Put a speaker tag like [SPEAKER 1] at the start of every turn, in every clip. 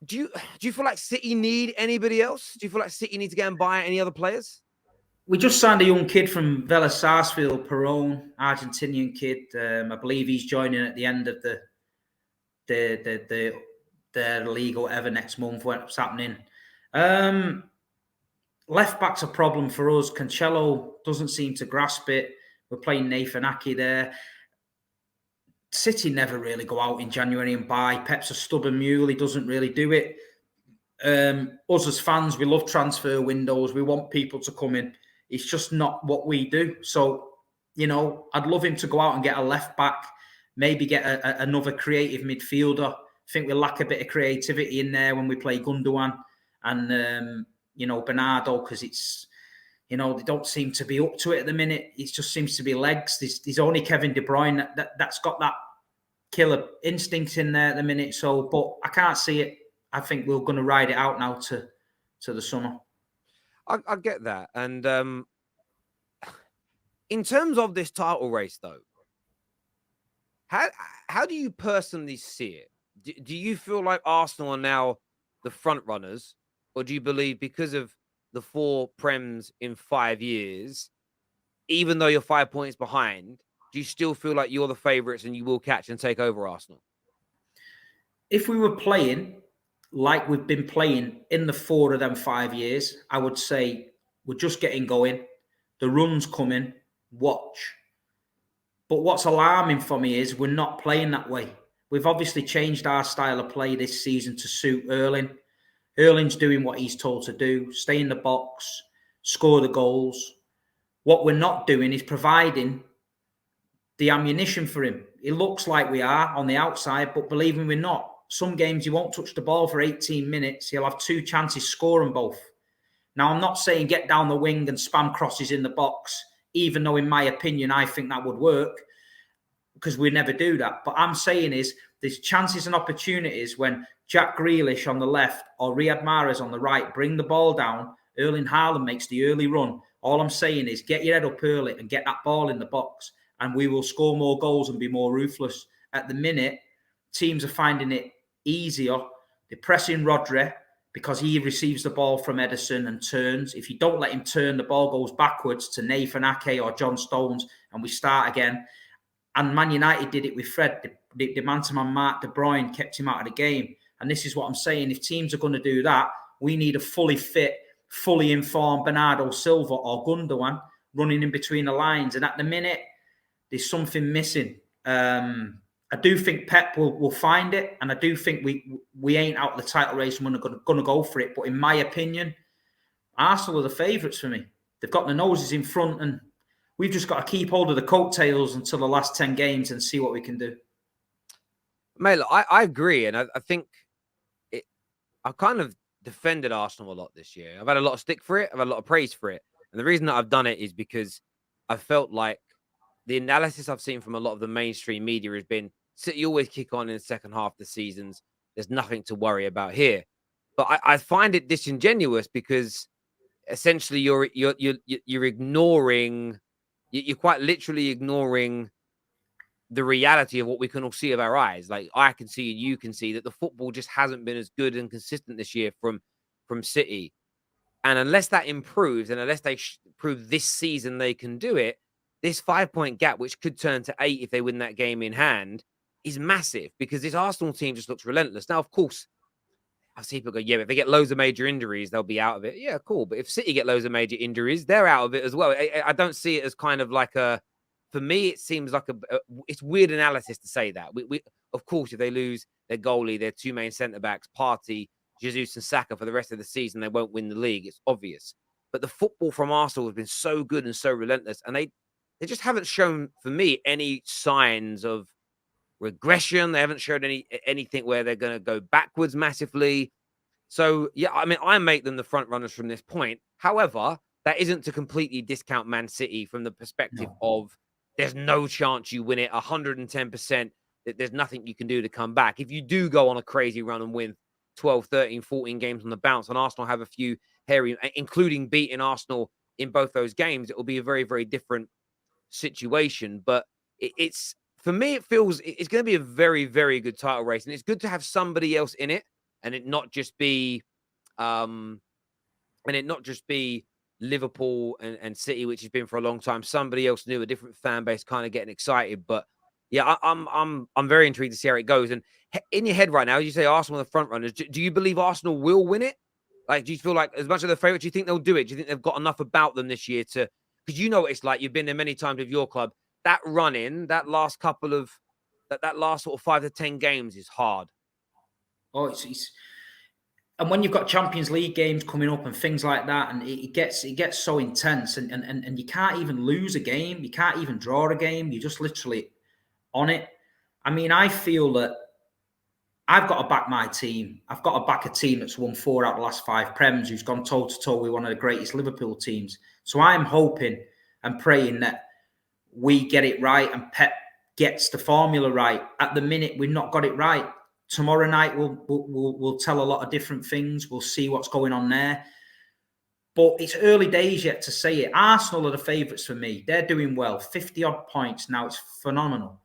[SPEAKER 1] do you feel like City need anybody else? Do you feel like City need to go and buy any other players?
[SPEAKER 2] We just signed a young kid from Vélez Sarsfield, Perón, Argentinian kid. I believe he's joining at the end of the league or whatever next month. What's happening? Left back's a problem for us. Cancelo doesn't seem to grasp it. We're playing Nathan Ake there. City never really go out in January and buy. Pep's a stubborn mule. He doesn't really do it. Us as fans, we love transfer windows. We want people to come in. It's just not what we do. So, I'd love him to go out and get a left back, maybe get another creative midfielder. I think we lack a bit of creativity in there when we play Gundogan and, Bernardo, because it's, they don't seem to be up to it at the minute. It just seems to be legs. There's only Kevin De Bruyne that's got that killer instinct in there at the minute. So, but I can't see it. I think we're going to ride it out now to the summer.
[SPEAKER 1] I get that. And in terms of this title race, though, how do you personally see it? Do you feel like Arsenal are now the front runners, or do you believe because of the 4 Prems in 5 years, even though you're 5 points behind, do you still feel like you're the favourites and you will catch and take over Arsenal?
[SPEAKER 2] If we were playing like we've been playing in the 4 of them 5 years, I would say we're just getting going. The run's coming. Watch. But what's alarming for me is we're not playing that way. We've obviously changed our style of play this season to suit Erling. Erling's doing what he's told to do, stay in the box, score the goals. What we're not doing is providing the ammunition for him. It looks like we are on the outside, but believe me, we're not. Some games he won't touch the ball for 18 minutes. He'll have 2 chances, score them both. Now, I'm not saying get down the wing and spam crosses in the box, even though, in my opinion, I think that would work, because we never do that. But I'm saying is there's chances and opportunities when Jack Grealish on the left or Riyad Mahrez on the right bring the ball down. Erling Haaland makes the early run. All I'm saying is get your head up early and get that ball in the box, and we will score more goals and be more ruthless. At the minute, teams are finding it easier. They're pressing Rodri because he receives the ball from Ederson and turns. If you don't let him turn, the ball goes backwards to Nathan Ake or John Stones, and we start again. And Man United did it with Fred. The man-to-man Mark De Bruyne kept him out of the game. And this is what I'm saying. If teams are going to do that, we need a fully fit, fully informed Bernardo Silva or Gundogan running in between the lines. And at the minute, there's something missing. I do think Pep will find it, and I do think we ain't out of the title race and we're going to go for it. But in my opinion, Arsenal are the favourites for me. They've got the noses in front, and we've just got to keep hold of the coattails until the last 10 games and see what we can do.
[SPEAKER 1] Mate, look, I agree, and I think I've kind of defended Arsenal a lot this year. I've had a lot of stick for it. I've had a lot of praise for it. And the reason that I've done it is because I felt like the analysis I've seen from a lot of the mainstream media has been City always kick on in the second half of the seasons. There's nothing to worry about here. But I find it disingenuous because essentially you're ignoring, you're quite literally ignoring the reality of what we can all see with our eyes. Like I can see and you can see that the football just hasn't been as good and consistent this year from City. And unless that improves and unless they prove this season they can do it, this 5-point gap, which could turn to 8 if they win that game in hand, is massive because this Arsenal team just looks relentless. Now, of course, I see people go, yeah, if they get loads of major injuries, they'll be out of it. Yeah, cool. But if City get loads of major injuries, they're out of it as well. I don't see it as kind of like for me, it seems like it's weird analysis to say that. We of course, if they lose their goalie, their 2 main centre-backs, Partey, Jesus and Saka for the rest of the season, they won't win the league. It's obvious. But the football from Arsenal has been so good and so relentless. And they just haven't shown, for me, any signs of regression. They haven't showed anything where they're going to go backwards massively. So, yeah, I mean, I make them the front runners from this point. However, that isn't to completely discount Man City from the perspective of there's no chance you win it 110%, that there's nothing you can do to come back. If you do go on a crazy run and win 12, 13, 14 games on the bounce, and Arsenal have a few hairy, including beating Arsenal in both those games, it will be a very, very different situation. But it's for me, it feels it's going to be a very, very good title race, and it's good to have somebody else in it and it not just be um Liverpool and City, which has been for a long time. Somebody else new, a different fan base, kind of getting excited. But yeah, I'm very intrigued to see how it goes. And in your head right now, you say Arsenal are the front runners. Do you believe Arsenal will win it? Like, do you feel like as much of the favourite? Do you think they'll do it? Do you think they've got enough about them this year to? Because you know what it's like. You've been there many times with your club. That run in, that last couple of that last sort of 5 to 10 games is hard.
[SPEAKER 2] Oh, it's and when you've got Champions League games coming up and things like that, and it gets so intense, and you can't even lose a game, you can't even draw a game, you're just literally on it. I mean, I feel that I've got to back my team. I've got to back a team that's won 4 out of the last 5 Prems, who's gone toe to toe with one of the greatest Liverpool teams. So I'm hoping and praying that we get it right and Pep gets the formula right. At the minute, we've not got it right. Tomorrow night, we'll tell a lot of different things. We'll see what's going on there. But it's early days yet to say it. Arsenal are the favourites for me. They're doing well. 50-odd points now. It's phenomenal.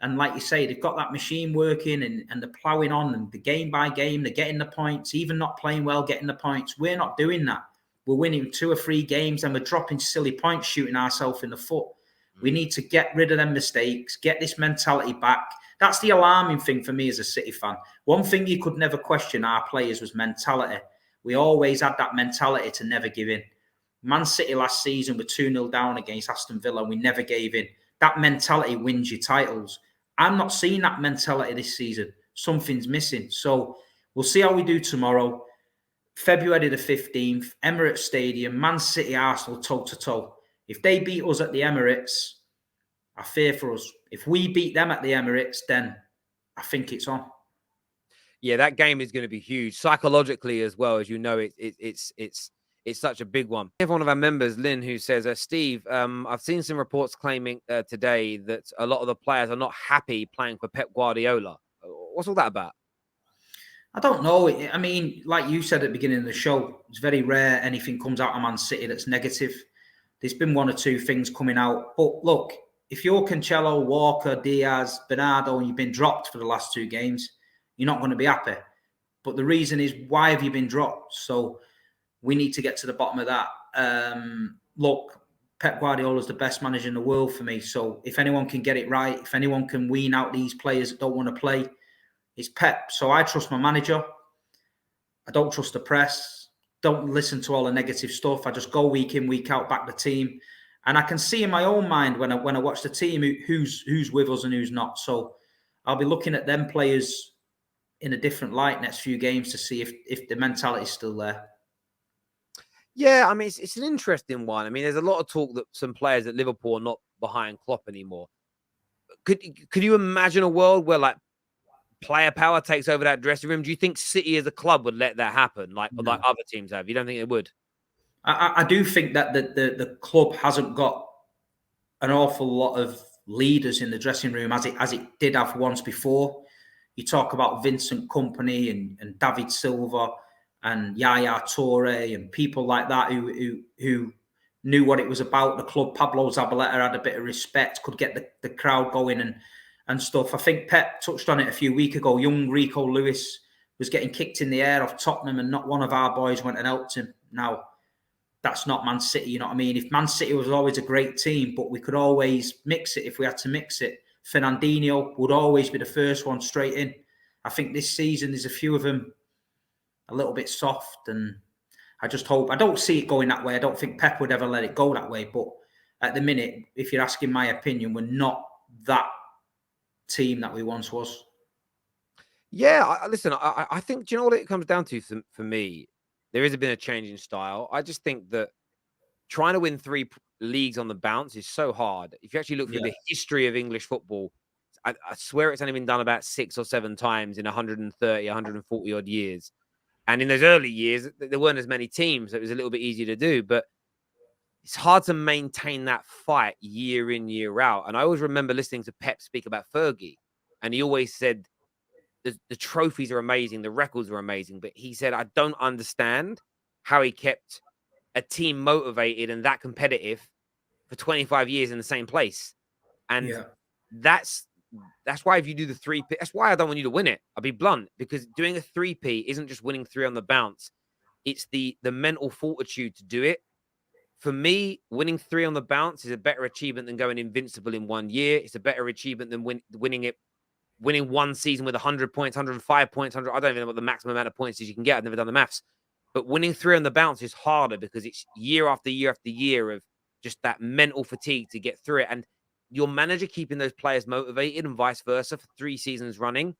[SPEAKER 2] And like you say, they've got that machine working and they're ploughing on and the game by game, they're getting the points, even not playing well, getting the points. We're not doing that. We're winning 2 or 3 games and we're dropping silly points, shooting ourselves in the foot. We need to get rid of them mistakes, get this mentality back. That's the alarming thing for me as a City fan. One thing you could never question our players was mentality. We always had that mentality to never give in. Man City last season were 2-0 down against Aston Villa and we never gave in. That mentality wins you titles. I'm not seeing that mentality this season. Something's missing. So we'll see how we do tomorrow. February the 15th, Emirates Stadium, Man City, Arsenal, toe-to-toe. If they beat us at the Emirates, I fear for us. If we beat them at the Emirates, then I think it's on.
[SPEAKER 1] Yeah, that game is going to be huge psychologically as well. As you know, it's such a big one. We have one of our members, Lynn, who says, Steve, I've seen some reports claiming today that a lot of the players are not happy playing for Pep Guardiola. What's all that about?
[SPEAKER 2] I don't know. I mean, like you said at the beginning of the show, it's very rare anything comes out of Man City that's negative. There's been 1 or 2 things coming out. But look, if you're Cancelo, Walker, Diaz, Bernardo, and you've been dropped for the last 2 games, you're not going to be happy. But the reason is, why have you been dropped? So we need to get to the bottom of that. Look, Pep Guardiola is the best manager in the world for me. So if anyone can get it right, if anyone can wean out these players that don't want to play, it's Pep. So I trust my manager. I don't trust the press. Don't listen to all the negative stuff. I just go week in, week out, back the team. And I can see in my own mind when I watch the team who's with us and who's not. So I'll be looking at them players in a different light next few games to see if the mentality is still there.
[SPEAKER 1] Yeah, I mean, it's an interesting one. I mean, there's a lot of talk that some players at Liverpool are not behind Klopp anymore. Could you imagine a world where like player power takes over that dressing room? Do you think City as a club would let that happen, like other teams have? You don't think they would?
[SPEAKER 2] I do think that the club hasn't got an awful lot of leaders in the dressing room as it did have once before. You talk about Vincent Kompany and David Silva and Yaya Toure and people like that who knew what it was about. The club, Pablo Zabaleta had a bit of respect, could get the crowd going and stuff. I think Pep touched on it a few weeks ago. Young Rico Lewis was getting kicked in the air off Tottenham and not one of our boys went and helped him. Now, that's not Man City, you know what I mean? If Man City was always a great team, but we could always mix it if we had to mix it. Fernandinho would always be the first one straight in. I think this season there's a few of them a little bit soft, and I just hope, I don't see it going that way. I don't think Pep would ever let it go that way, but at the minute, if you're asking my opinion, we're not that team that we once was.
[SPEAKER 1] Yeah, listen, I think, do you know what it comes down to for me? There has been a change in style. I just think that trying to win 3 leagues on the bounce is so hard. If you actually look through the history of English football, I swear it's only been done about 6 or 7 times in 130, 140 odd years. And in those early years, there weren't as many teams. So it was a little bit easier to do. But it's hard to maintain that fight year in, year out. And I always remember listening to Pep speak about Fergie. And he always said, the trophies are amazing, the records are amazing, but he said, I don't understand how he kept a team motivated and that competitive for 25 years in the same place. And that's that's why if you do the 3P, that's why I don't want you to win it. I'll be blunt, because doing a 3P isn't just winning 3 on the bounce. It's the mental fortitude to do it. For me, winning 3 on the bounce is a better achievement than going invincible in 1 year. It's a better achievement than winning one season with 100 points, 105 points, 100. I don't even know what the maximum amount of points is you can get. I've never done the maths. But winning 3 on the bounce is harder because it's year after year after year of just that mental fatigue to get through it. And your manager keeping those players motivated and vice versa for 3 seasons running.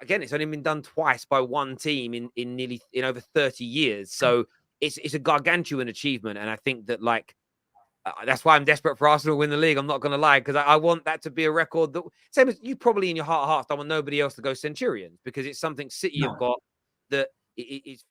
[SPEAKER 1] Again, it's only been done twice by one team in over 30 years. So it's a gargantuan achievement. And I think that that's why I'm desperate for Arsenal to win the league. I'm not going to lie, because I want that to be a record that, same as you probably in your heart of hearts, don't want nobody else to go Centurions, because it's something City have got that it's